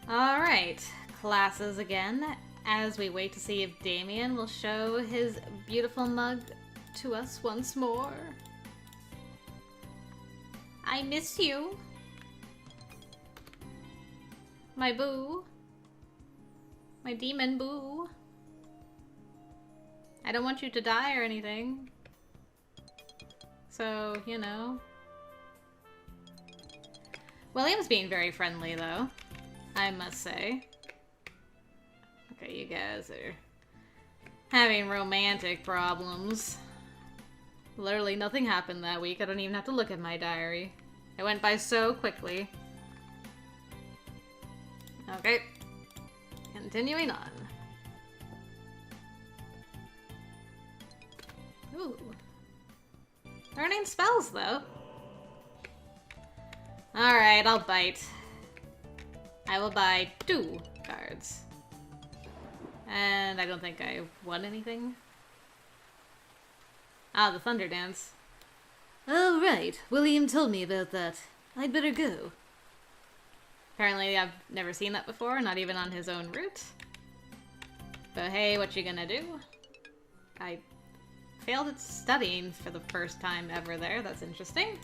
Alright, classes again, as we wait to see if Damien will show his beautiful mug to us once more. I miss you. My boo. My demon boo. I don't want you to die or anything. So, you know. William's being very friendly, though, I must say. Okay, you guys are having romantic problems. Literally nothing happened that week. I don't even have to look at my diary. It went by so quickly. Okay. Continuing on. Ooh. Learning spells, though. Alright, I'll bite. I will buy 2 cards. And I don't think I won anything. Ah, the Thunder Dance. Oh, right. William told me about that. I'd better go. Apparently I've never seen that before, not even on his own route. But hey, what you gonna do? I failed at studying for the first time ever there. That's interesting.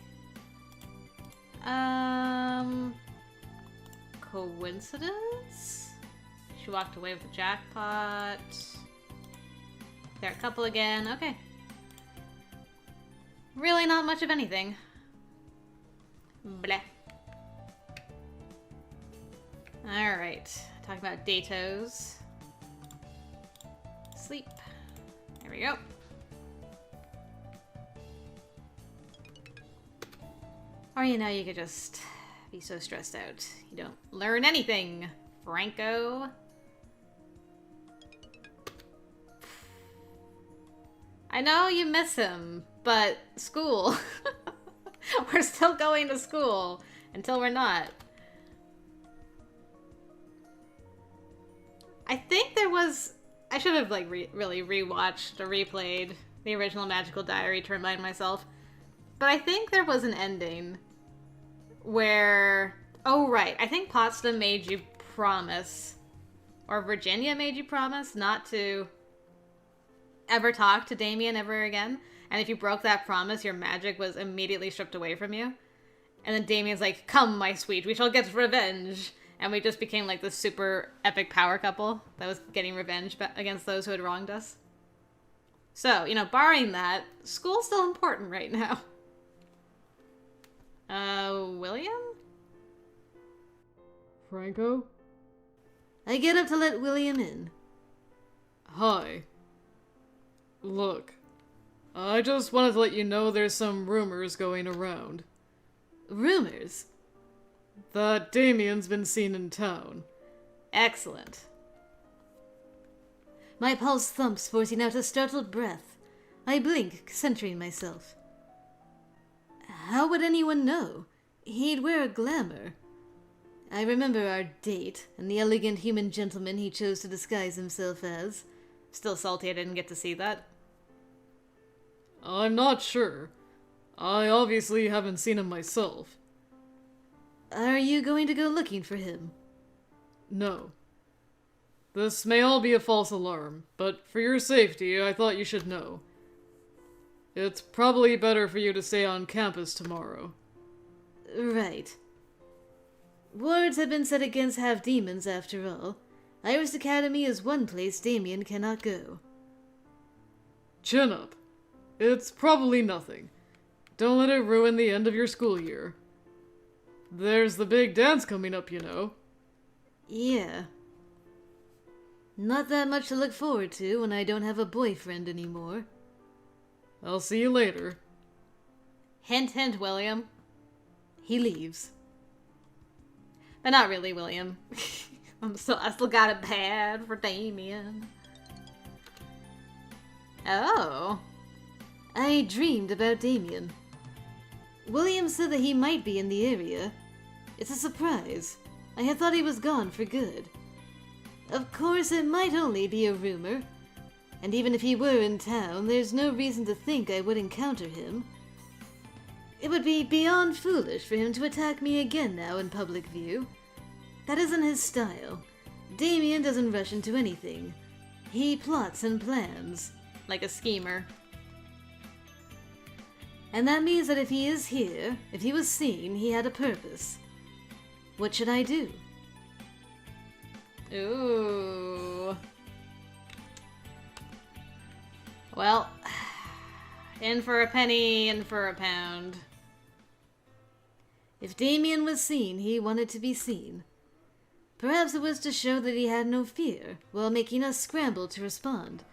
Coincidence? She walked away with the jackpot. They're a couple again. Okay. Really not much of anything. Bleh. Alright. Talking about datos. Sleep. There we go. Or, you know, you could just be so stressed out. You don't learn anything, Franco. I know you miss him, but school. We're still going to school until we're not. I think there was... I should have, like, really rewatched or replayed the original Magical Diary to remind myself. But I think there was an ending where... Oh, right. I think Potsdam made you promise, or Virginia made you promise not to ever talk to Damien ever again. And if you broke that promise, your magic was immediately stripped away from you. And then Damien's like, come, my sweet, we shall get revenge. And we just became like this super epic power couple that was getting revenge against those who had wronged us. So, you know, barring that, school's still important right now. William? Franco? I get up to let William in. Hi. Look, I just wanted to let you know there's some rumors going around. Rumors? That Damien's been seen in town. Excellent. My pulse thumps, forcing out a startled breath. I blink, centering myself. How would anyone know? He'd wear a glamour. I remember our date, and the elegant human gentleman he chose to disguise himself as. Still salty I didn't get to see that. I'm not sure. I obviously haven't seen him myself. Are you going to go looking for him? No. This may all be a false alarm, but for your safety, I thought you should know. It's probably better for you to stay on campus tomorrow. Right. Wards have been set against half-demons, after all. Iris Academy is one place Damien cannot go. Chin up. It's probably nothing. Don't let it ruin the end of your school year. There's the big dance coming up, you know. Yeah. Not that much to look forward to when I don't have a boyfriend anymore. I'll see you later. Hint, hint, William. He leaves. But not really, William. I still got it bad for Damien. Oh. I dreamed about Damien. William said that he might be in the area. It's a surprise. I had thought he was gone for good. Of course, it might only be a rumor. And even if he were in town, there's no reason to think I would encounter him. It would be beyond foolish for him to attack me again now in public view. That isn't his style. Damien doesn't rush into anything. He plots and plans. Like a schemer. And that means that if he is here, if he was seen, he had a purpose. What should I do? Ooh. Well, in for a penny, in for a pound. If Damien was seen, he wanted to be seen. Perhaps it was to show that he had no fear, while making us scramble to respond.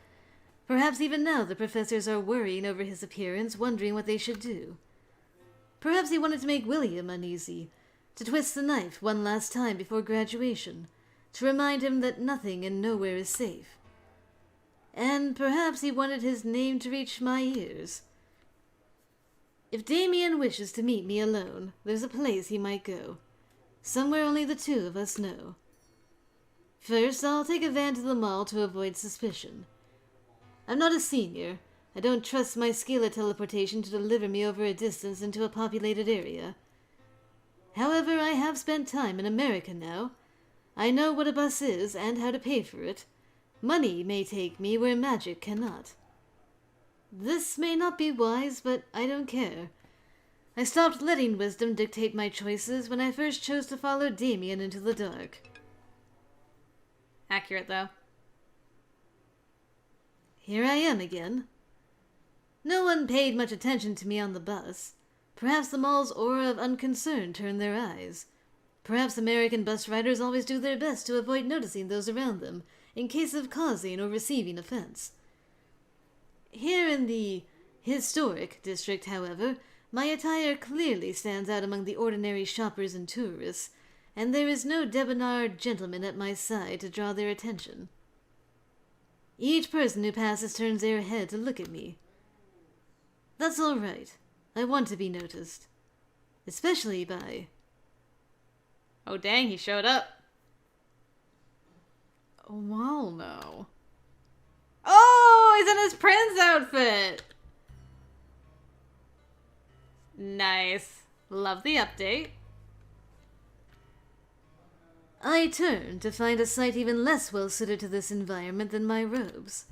Perhaps even now the professors are worrying over his appearance, wondering what they should do. Perhaps he wanted to make William uneasy, to twist the knife one last time before graduation, to remind him that nothing and nowhere is safe. And perhaps he wanted his name to reach my ears. If Damien wishes to meet me alone, there's a place he might go. Somewhere only the two of us know. First, I'll take a van to the mall to avoid suspicion. I'm not a senior. I don't trust my skill at teleportation to deliver me over a distance into a populated area. However, I have spent time in America now. I know what a bus is and how to pay for it. Money may take me where magic cannot. This may not be wise, but I don't care. I stopped letting wisdom dictate my choices when I first chose to follow Damien into the dark. Accurate, though. Here I am again. No one paid much attention to me on the bus. Perhaps the mall's aura of unconcern turned their eyes. Perhaps American bus riders always do their best to avoid noticing those around them, in case of causing or receiving offense. Here in the historic district, however, my attire clearly stands out among the ordinary shoppers and tourists, and there is no debonair gentleman at my side to draw their attention. Each person who passes turns their head to look at me. That's all right. I want to be noticed. Especially by... Oh dang, he showed up. Wow, now. Oh, he's in his prince outfit! Nice. Love the update. I turn to find a sight even less well-suited to this environment than my robes.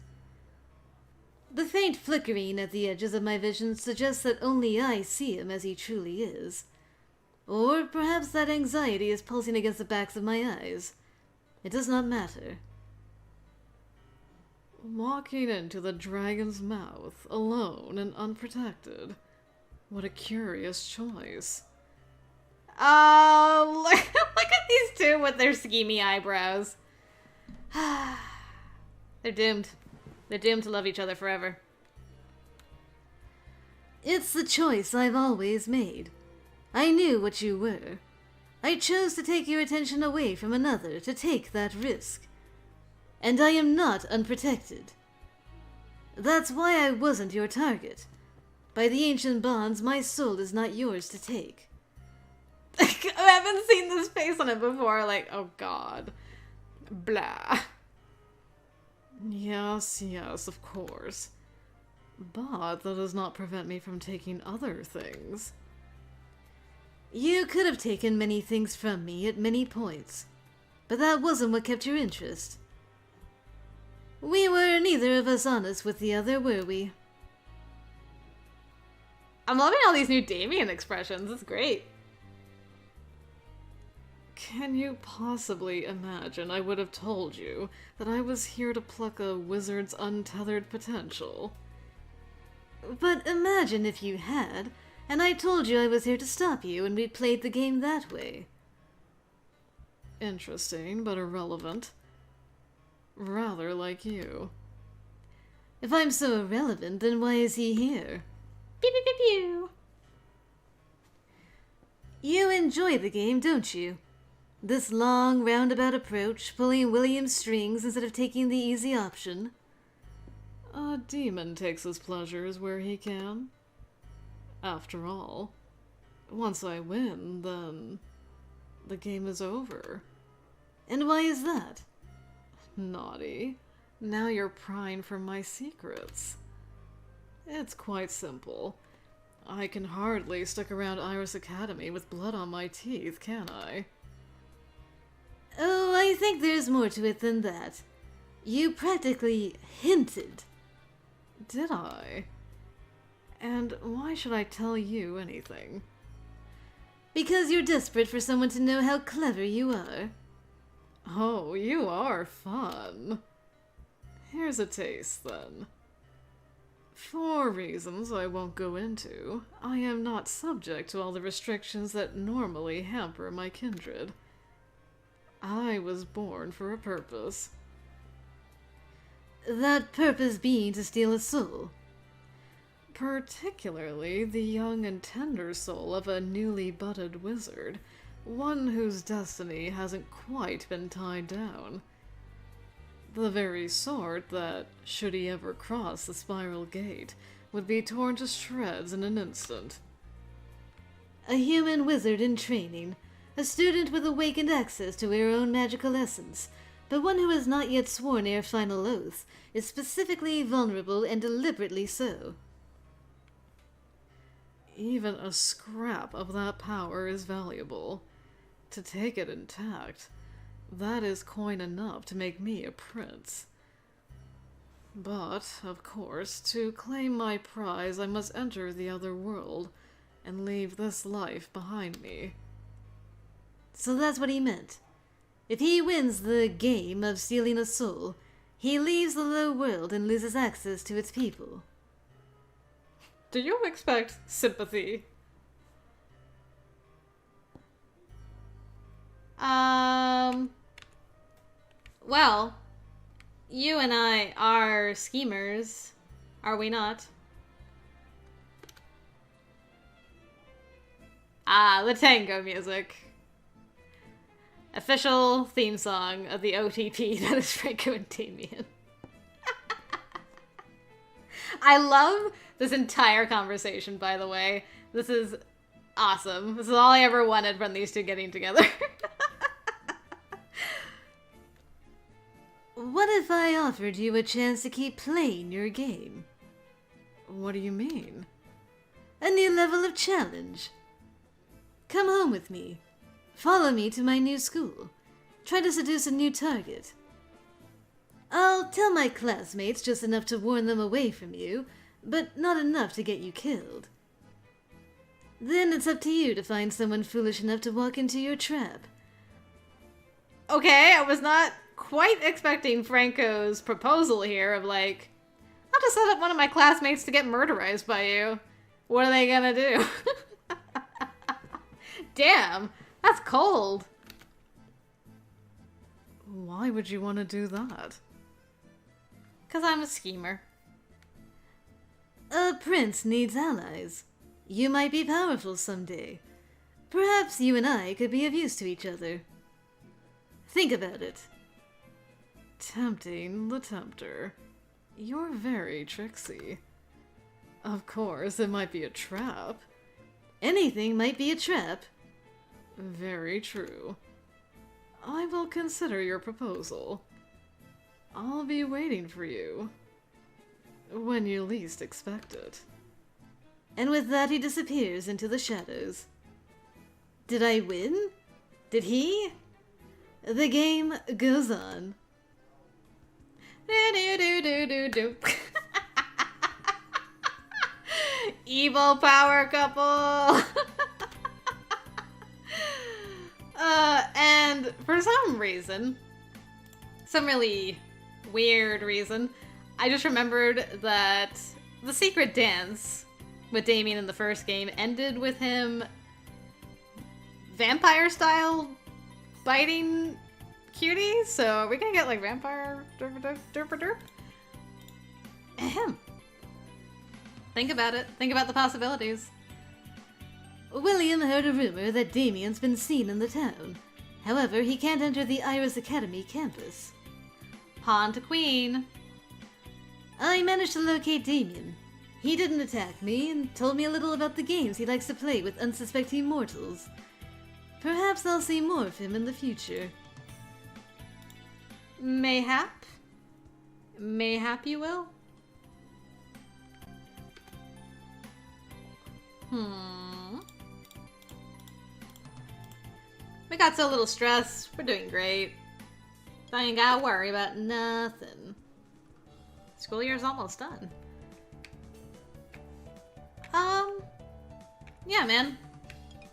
The faint flickering at the edges of my vision suggests that only I see him as he truly is. Or perhaps that anxiety is pulsing against the backs of my eyes. It does not matter. Walking into the dragon's mouth, alone and unprotected. What a curious choice. Oh, look at these two with their schemy eyebrows. They're doomed. They're doomed to love each other forever. It's the choice I've always made. I knew what you were. I chose to take your attention away from another, to take that risk. And I am not unprotected. That's why I wasn't your target. By the ancient bonds, my soul is not yours to take. I haven't seen this face on it before, like, oh god. Blah. Yes, of course. But that does not prevent me from taking other things. You could have taken many things from me at many points, but that wasn't what kept your interest. We were neither of us honest with the other, were we? I'm loving all these new Damien expressions. It's great. Can you possibly imagine I would have told you that I was here to pluck a wizard's untethered potential? But imagine if you had, and I told you I was here to stop you and we played the game that way. Interesting, but irrelevant. Rather like you. If I'm so irrelevant, then why is he here? Pew pew pew pew. You enjoy the game, don't you? This long, roundabout approach, pulling William's strings instead of taking the easy option. A demon takes his pleasures where he can. After all, once I win, then the game is over. And why is that? Naughty. Now you're prying for my secrets. It's quite simple. I can hardly stick around Iris Academy with blood on my teeth, can I? I think there's more to it than that. You practically hinted. Did I? And why should I tell you anything? Because you're desperate for someone to know how clever you are. Oh, you are fun. Here's a taste, then. For reasons I won't go into, I am not subject to all the restrictions that normally hamper my kindred. I was born for a purpose. That purpose being to steal a soul. Particularly the young and tender soul of a newly budded wizard, one whose destiny hasn't quite been tied down. The very sort that, should he ever cross the spiral gate, would be torn to shreds in an instant. A human wizard in training, a student with awakened access to her own magical essence, but one who has not yet sworn her final oath, is specifically vulnerable and deliberately so. Even a scrap of that power is valuable. To take it intact, that is coin enough to make me a prince. But, of course, to claim my prize I must enter the other world, and leave this life behind me. So that's what he meant. If he wins the game of stealing a soul, he leaves the low world and loses access to its people. Do you expect sympathy? Well, you and I are schemers, are we not? Ah, the tango music. Official theme song of the OTP that is Franco and Damien. I love this entire conversation, by the way. This is awesome. This is all I ever wanted from these two getting together. What if I offered you a chance to keep playing your game? What do you mean? A new level of challenge. Come home with me. Follow me to my new school. Try to seduce a new target. I'll tell my classmates just enough to warn them away from you, but not enough to get you killed. Then it's up to you to find someone foolish enough to walk into your trap. Okay, I was not quite expecting Franco's proposal here of like, I'll just set up one of my classmates to get murderized by you. What are they gonna do? Damn, that's cold. Why would you want to do that? 'Cause I'm a schemer. A prince needs allies. You might be powerful someday. Perhaps you and I could be of use to each other. Think about it. Tempting the tempter. You're very tricksy. Of course, it might be a trap. Anything might be a trap. Very true. I will consider your proposal. I'll be waiting for you. When you least expect it. And with that he disappears into the shadows. Did I win? Did he? The game goes on. Do. Evil power couple. And for some reason, some really weird reason, I just remembered that the secret dance with Damien in the first game ended with him vampire style biting cutie. So are we gonna get like vampire derp? Ahem. Think about it. Think about the possibilities. William heard a rumor that Damien's been seen in the town. However, he can't enter the Iris Academy campus. Pawn to queen. I managed to locate Damien. He didn't attack me and told me a little about the games he likes to play with unsuspecting mortals. Perhaps I'll see more of him in the future. Mayhap. Mayhap you will. We got so little stress. We're doing great. I ain't gotta worry about nothing. School year's almost done. Yeah, man.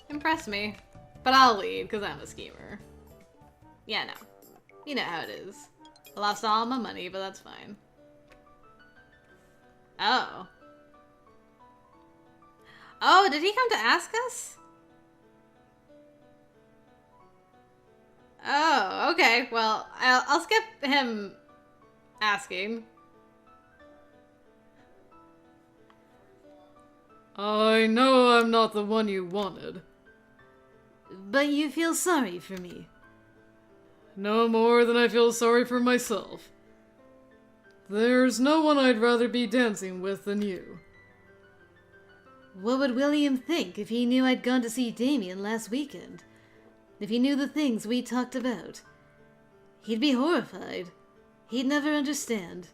Impress me. But I'll lead, because I'm a schemer. Yeah, no. You know how it is. I lost all my money, but that's fine. Oh. Oh, did he come to ask us? Oh, okay. Well, I'll skip him asking. I know I'm not the one you wanted. But you feel sorry for me. No more than I feel sorry for myself. There's no one I'd rather be dancing with than you. What would William think if he knew I'd gone to see Damien last weekend? If he knew the things we talked about? He'd be horrified. He'd never understand.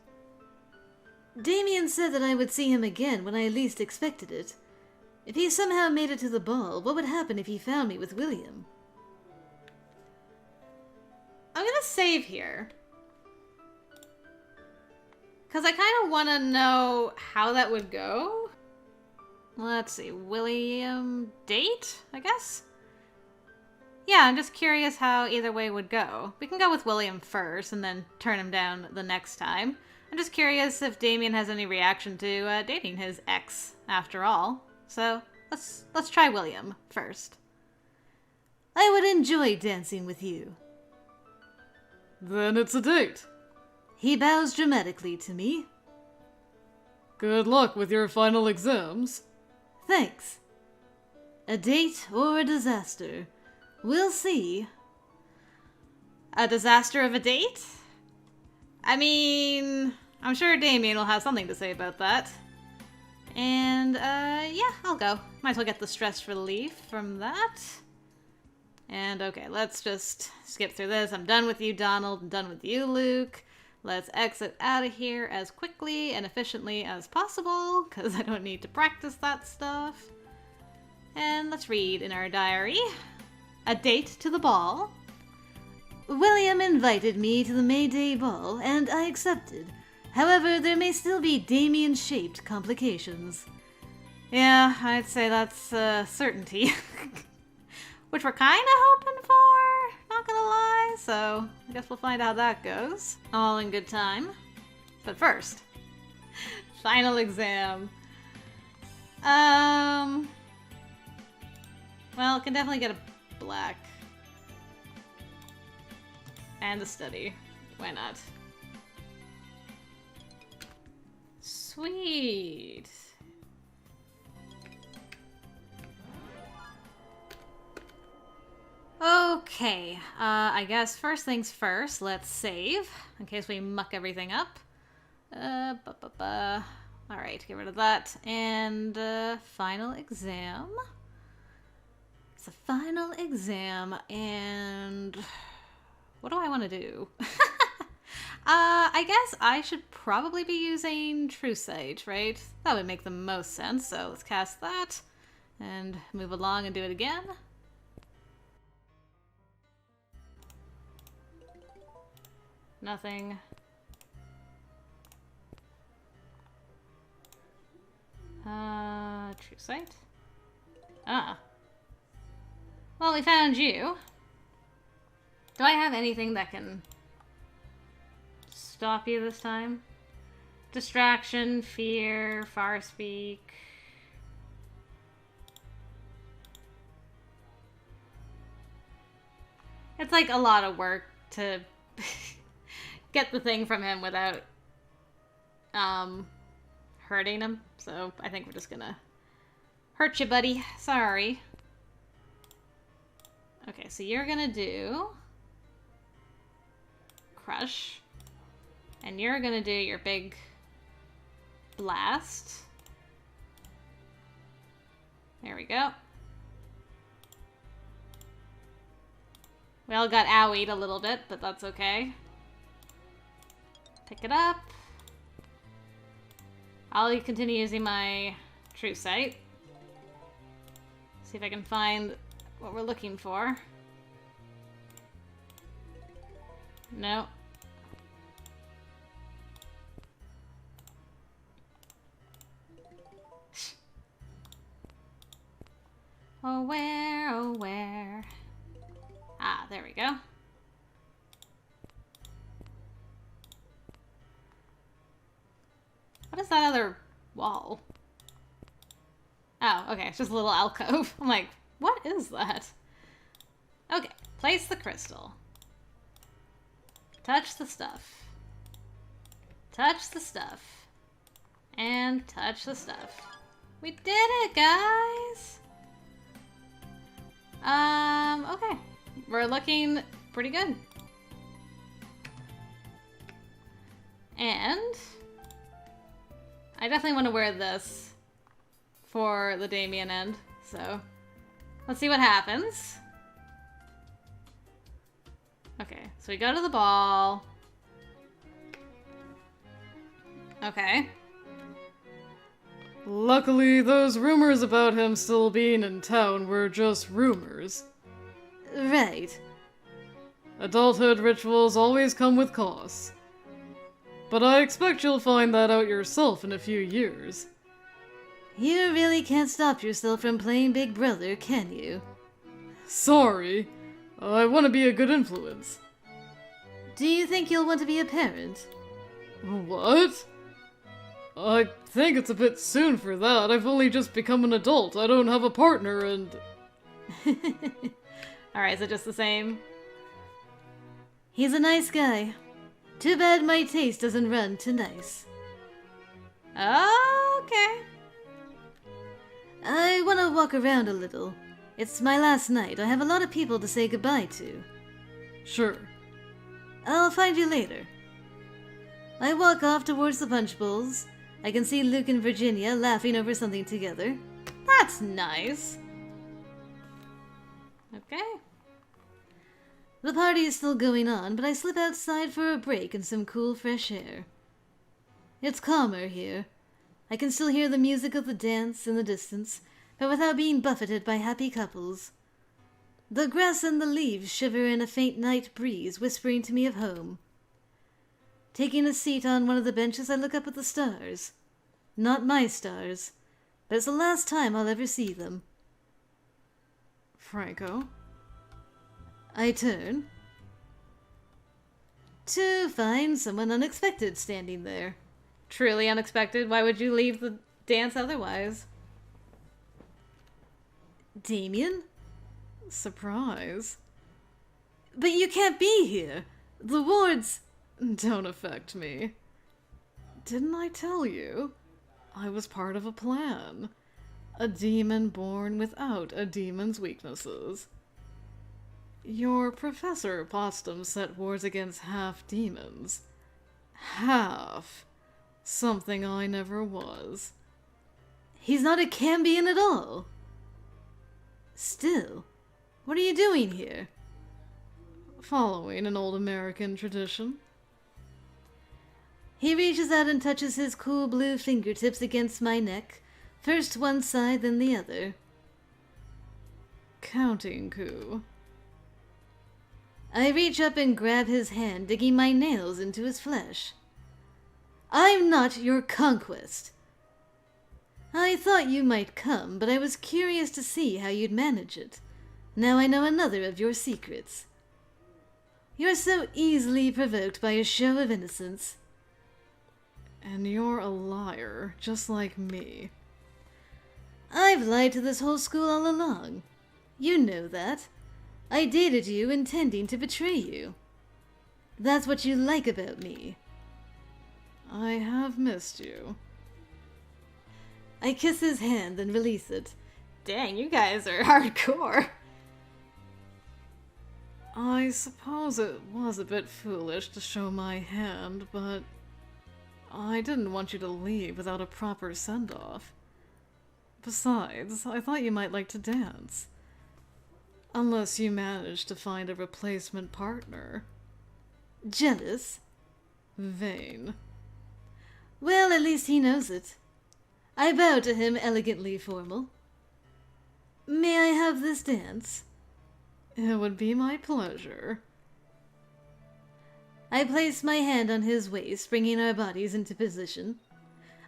Damien said that I would see him again when I least expected it. If he somehow made it to the ball, what would happen if he found me with William? I'm gonna save here. Because I kind of want to know how that would go. Let's see. William date, I guess? Yeah, I'm just curious how either way would go. We can go with William first and then turn him down the next time. I'm just curious if Damien has any reaction to dating his ex, after all. So, let's try William first. I would enjoy dancing with you. Then it's a date. He bows dramatically to me. Good luck with your final exams. Thanks. A date or a disaster? We'll see. A disaster of a date? I mean, I'm sure Damien will have something to say about that. And, yeah, I'll go. Might as well get the stress relief from that. And, okay, let's just skip through this. I'm done with you, Donald. I'm done with you, Luke. Let's exit out of here as quickly and efficiently as possible, because I don't need to practice that stuff. And let's read in our diary. A date to the ball. William invited me to the Mayday ball, and I accepted. However, there may still be Damien-shaped complications. Yeah, I'd say that's a certainty. Which we're kind of hoping for, not gonna lie, so I guess we'll find out how that goes. All in good time. But first, final exam. Well, can definitely get a black. And a study. Why not? Sweet. Okay, I guess first things first, let's save, in case we muck everything up. Alright, get rid of that. And, final exam. It's a final exam, and what do I want to do? I guess I should probably be using True Sight, right? That would make the most sense, so let's cast that, and move along and do it again. Nothing. True Sight? Ah. Well, we found you. Do I have anything that can stop you this time? Distraction, fear, far speak. It's like a lot of work to get the thing from him without hurting him. So I think we're just gonna hurt you, buddy. Sorry. Okay, so you're gonna do Crush. And you're gonna do your big blast. There we go. We all got owied a little bit, but that's okay. Pick it up. I'll continue using my True Sight. See if I can find what we're looking for. No. Oh, where, oh, where? Ah, there we go. What is that other wall? Oh, okay, it's just a little alcove. I'm like, what is that? Okay, place the crystal. Touch the stuff. Touch the stuff. And touch the stuff. We did it, guys! Okay. We're looking pretty good. And I definitely want to wear this for the Damien end, so let's see what happens. Okay, so we go to the ball. Okay. Luckily, those rumors about him still being in town were just rumors. Right. Adulthood rituals always come with costs. But I expect you'll find that out yourself in a few years. You really can't stop yourself from playing Big Brother, can you? Sorry. I want to be a good influence. Do you think you'll want to be a parent? What? I think it's a bit soon for that. I've only just become an adult. I don't have a partner and... Alright, is it just the same? He's a nice guy. Too bad my taste doesn't run to nice. Okay. I want to walk around a little. It's my last night. I have a lot of people to say goodbye to. Sure. I'll find you later. I walk off towards the punch bowls. I can see Luke and Virginia laughing over something together. That's nice. Okay. The party is still going on, but I slip outside for a break and some cool fresh air. It's calmer here. I can still hear the music of the dance in the distance, but without being buffeted by happy couples. The grass and the leaves shiver in a faint night breeze, whispering to me of home. Taking a seat on one of the benches, I look up at the stars. Not my stars, but it's the last time I'll ever see them. Franco? I turn to find someone unexpected standing there. Truly unexpected. Why would you leave the dance otherwise? Damien? Surprise. But you can't be here. The wards... Don't affect me. Didn't I tell you? I was part of a plan. A demon born without a demon's weaknesses. Your Professor Potsdam set wars against half-demons. Half. Something I never was. He's not a Cambion at all. Still, what are you doing here? Following an old American tradition. He reaches out and touches his cool blue fingertips against my neck, first one side, then the other. Counting coup. I reach up and grab his hand, digging my nails into his flesh. I'm not your conquest. I thought you might come, but I was curious to see how you'd manage it. Now I know another of your secrets. You're so easily provoked by a show of innocence. And you're a liar, just like me. I've lied to this whole school all along. You know that. I dated you intending to betray you. That's what you like about me. I have missed you. I kiss his hand and release it. Dang, you guys are hardcore. I suppose it was a bit foolish to show my hand, but I didn't want you to leave without a proper send-off. Besides, I thought you might like to dance. Unless you managed to find a replacement partner. Jealous? Vain. Well, at least he knows it. I bow to him, elegantly formal. May I have this dance? It would be my pleasure. I place my hand on his waist, bringing our bodies into position.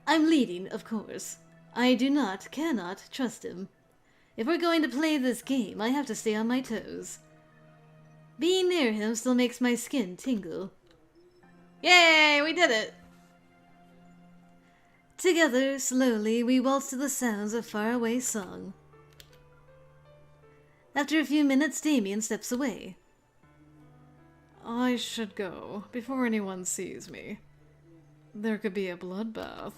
I'm leading, of course. I cannot trust him. If we're going to play this game, I have to stay on my toes. Being near him still makes my skin tingle. Yay, we did it! Together, slowly, we waltz to the sounds of faraway song. After a few minutes, Damien steps away. I should go before anyone sees me. There could be a bloodbath.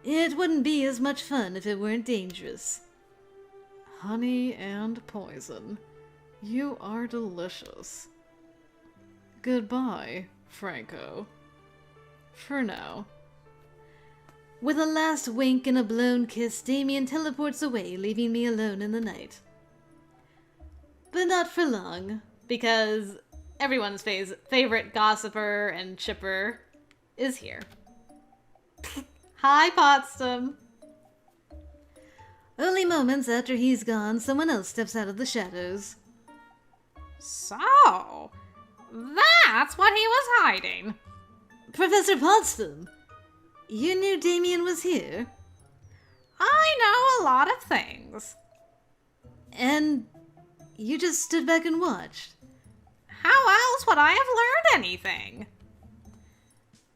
It wouldn't be as much fun if it weren't dangerous. Honey and poison. You are delicious. Goodbye, Franco. For now. With a last wink and a blown kiss, Damien teleports away, leaving me alone in the night. But not for long. Because everyone's favorite gossiper and chipper is here. Hi, Potsdam. Only moments after he's gone, someone else steps out of the shadows. So, that's what he was hiding. Professor Potsdam! You knew Damien was here? I know a lot of things. And you just stood back and watched? How else would I have learned anything?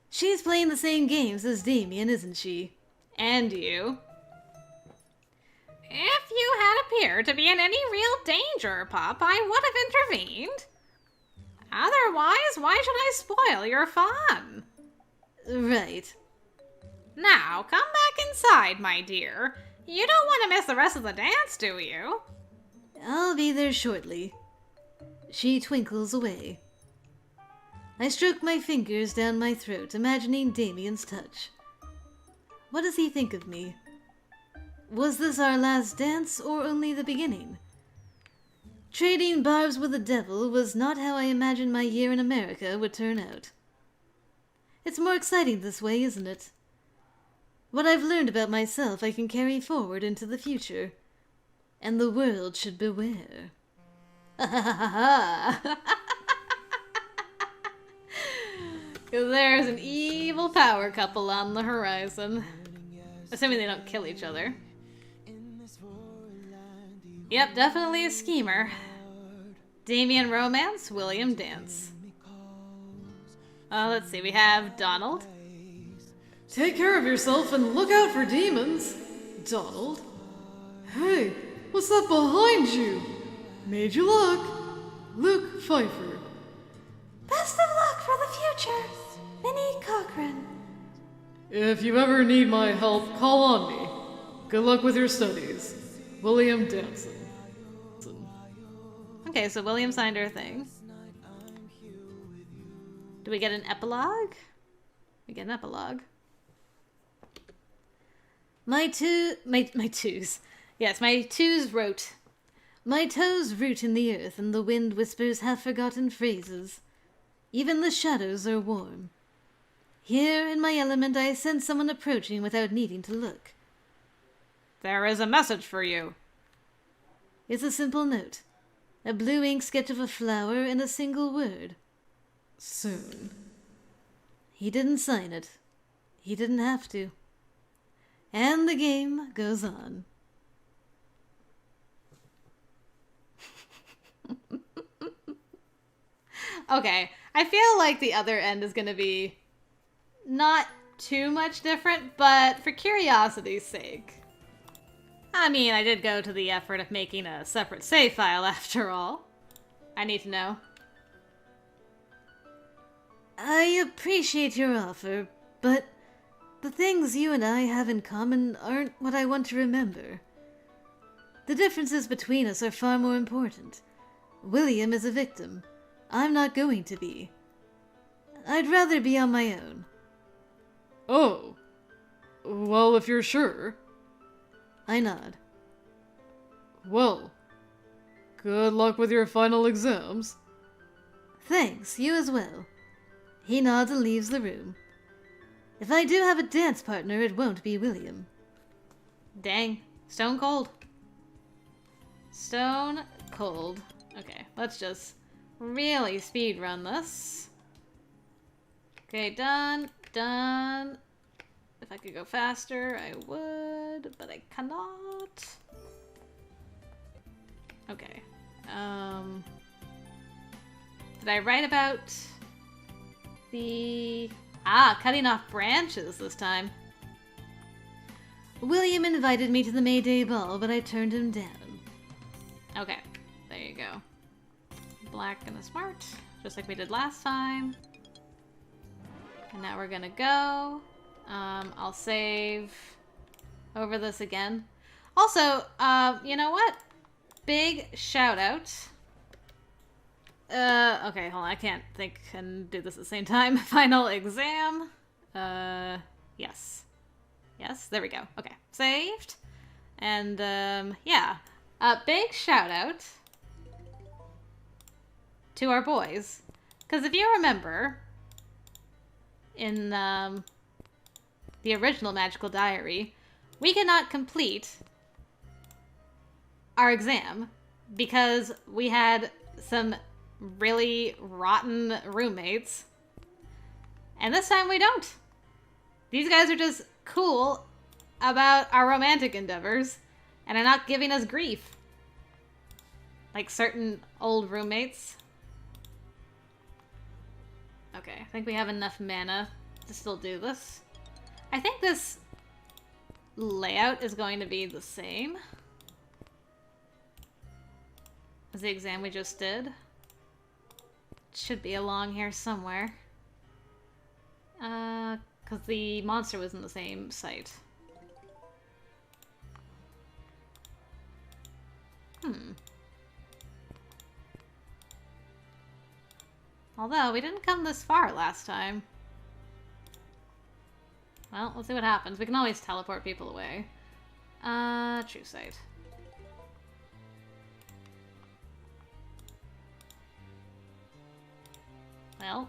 She's playing the same games as Damien, isn't she? And you. If you had appeared to be in any real danger, Pop, I would have intervened. Otherwise, why should I spoil your fun? Right. Now, come back inside, my dear. You don't want to miss the rest of the dance, do you? I'll be there shortly. She twinkles away. I stroke my fingers down my throat, imagining Damien's touch. What does he think of me? Was this our last dance, or only the beginning? Trading barbs with the devil was not how I imagined my year in America would turn out. It's more exciting this way, isn't it? What I've learned about myself I can carry forward into the future. And the world should beware. Because there's an evil power couple on the horizon. Assuming they don't kill each other. Yep, definitely a schemer. Damien romance, William dance. Let's see, we have Donald. Take care of yourself and look out for demons, Donald. Hey, what's that behind you? Major luck, Luke Pfeiffer. Best of luck for the future, Minnie Cochran. If you ever need my help, call on me. Good luck with your studies, William Danson. Okay, so William signed her thing. Do we get an epilogue? We get an epilogue. My twos. Yes, my twos wrote. My toes root in the earth, and the wind whispers half-forgotten phrases. Even the shadows are warm. Here, in my element, I sense someone approaching without needing to look. There is a message for you. It's a simple note. A blue ink sketch of a flower and a single word. Soon. He didn't sign it. He didn't have to. And the game goes on. Okay, I feel like the other end is going to be not too much different, but for curiosity's sake. I mean, I did go to the effort of making a separate save file after all. I need to know. I appreciate your offer, but the things you and I have in common aren't what I want to remember. The differences between us are far more important. William is a victim. I'm not going to be. I'd rather be on my own. Oh. Well, if you're sure. I nod. Well, good luck with your final exams. Thanks, you as well. He nods and leaves the room. If I do have a dance partner, it won't be William. Dang. Stone cold. Stone cold. Okay, let's just really speed run this. Okay, done. Done. If I could go faster, I would, but I cannot. Okay. Did I write about the... Ah, cutting off branches this time. William invited me to the Mayday ball, but I turned him down. Okay, there you go. Black and a smart, just like we did last time. And now we're gonna go. I'll save over this again. Also, you know what? Big shout out. Okay, hold on, I can't think and do this at the same time. Final exam. Yes. Yes, there we go. Okay, saved. And, yeah. Big shout out to our boys. Because if you remember, in, the original Magical Diary, we could not complete our exam because we had some really rotten roommates. And this time we don't. These guys are just cool about our romantic endeavors and are not giving us grief. Like certain old roommates. Okay, I think we have enough mana to still do this. I think this layout is going to be the same as the exam we just did. It should be along here somewhere. Because the monster was in the same site. Although, we didn't come this far last time. Well, let's see what happens. We can always teleport people away. True sight. Well.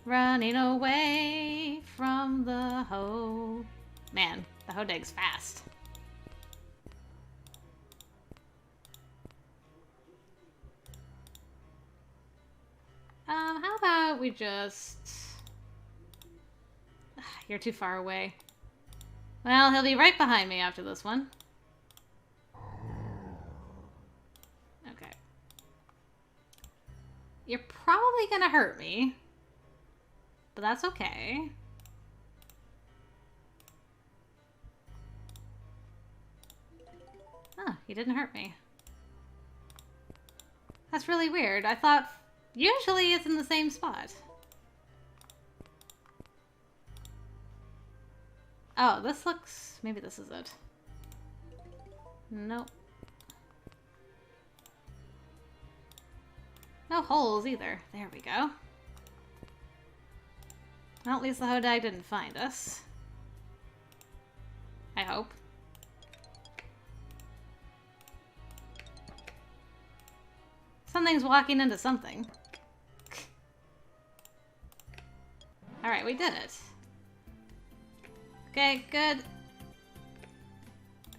Running away from the hoe. Man, the Hodeg's fast. How about we just... You're too far away. Well, he'll be right behind me after this one. Okay. You're probably gonna hurt me. But that's okay. Huh, he didn't hurt me. That's really weird. I thought usually it's in the same spot. Oh, this looks... Maybe this is it. Nope. No holes either. There we go. Well, at least the Hodag didn't find us. I hope. Something's walking into something. Alright, we did it. Okay, good.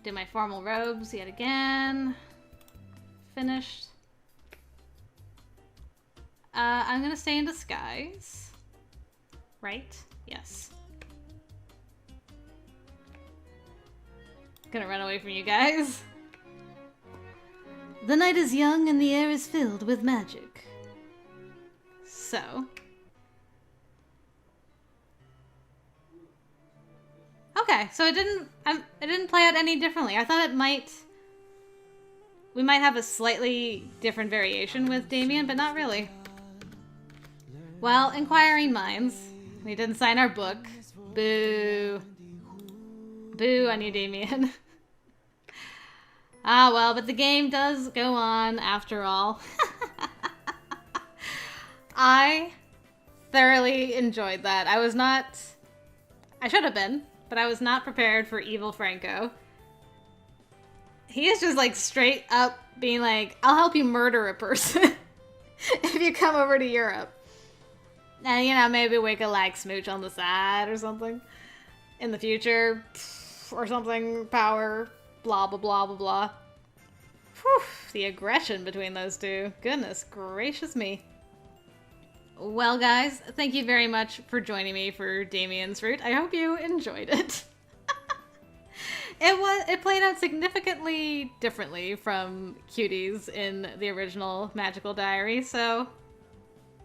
Do my formal robes yet again. Finished. I'm gonna stay in disguise. Right? Yes. Gonna run away from you guys. The night is young and the air is filled with magic. So. Okay, so it didn't play out any differently. I thought we might have a slightly different variation with Damien, but not really. Well, inquiring minds. We didn't sign our book. Boo. Boo on you, Damien. Ah, well, but the game does go on after all. I thoroughly enjoyed that. I should have been, but I was not prepared for evil Franco. He is just like straight up being like, I'll help you murder a person if you come over to Europe. And, you know, maybe we could like smooch on the side or something in the future or something, power, blah, blah, blah, blah, blah. Whew, the aggression between those two. Goodness gracious me. Well, guys, thank you very much for joining me for Damien's Route. I hope you enjoyed it. It played out significantly differently from Cuties in the original Magical Diary, so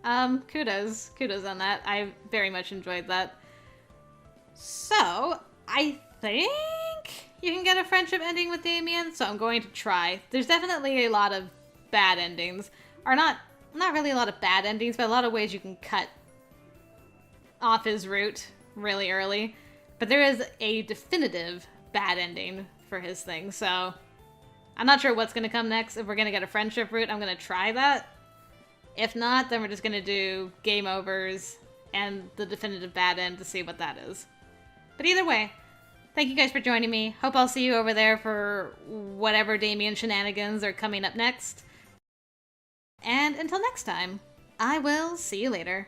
kudos on that. I very much enjoyed that. So, I think you can get a friendship ending with Damien, so I'm going to try. There's definitely a lot of bad endings. Or not really a lot of bad endings, but a lot of ways you can cut off his route really early. But there is a definitive bad ending for his thing, so I'm not sure what's going to come next. If we're going to get a friendship route, I'm going to try that. If not, then we're just going to do game overs and the definitive bad end to see what that is. But either way, thank you guys for joining me. Hope I'll see you over there for whatever Damien shenanigans are coming up next. And until next time, I will see you later.